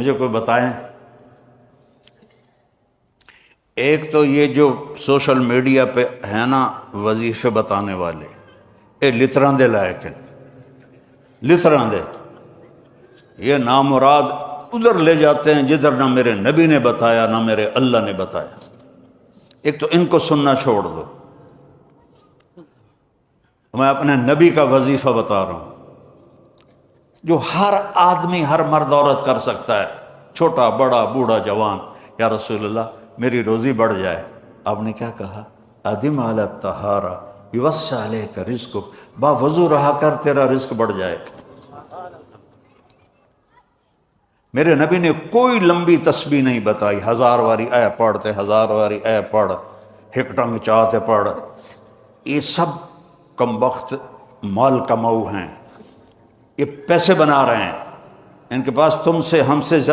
مجھے کوئی بتائیں، ایک تو یہ جو سوشل میڈیا پہ ہے نا وظیفے بتانے والے، یہ لطراں دے لائق ہیں، لطراں دے، یہ نامراد ادھر لے جاتے ہیں جدھر نہ میرے نبی نے بتایا نہ میرے اللہ نے بتایا۔ ایک تو ان کو سننا چھوڑ دو، میں اپنے نبی کا وظیفہ بتا رہا ہوں جو ہر آدمی، ہر مرد عورت کر سکتا ہے، چھوٹا بڑا بوڑھا جوان۔ یا رسول اللہ میری روزی بڑھ جائے، آپ نے کیا کہا؟ ادم علی الطہارہ یوسع علیک رزقک، با وضو رہا کر تیرا رزق بڑھ جائے گا۔ میرے نبی نے کوئی لمبی تسبیح نہیں بتائی، 1000 واری اے پڑھتے، 1000 واری اے پڑھ، ہک ٹنگ چاہتے پڑھ۔ یہ سب کم بخت مال کماؤ ہیں، یہ پیسے بنا رہے ہیں، ان کے پاس تم سے ہم سے زیادہ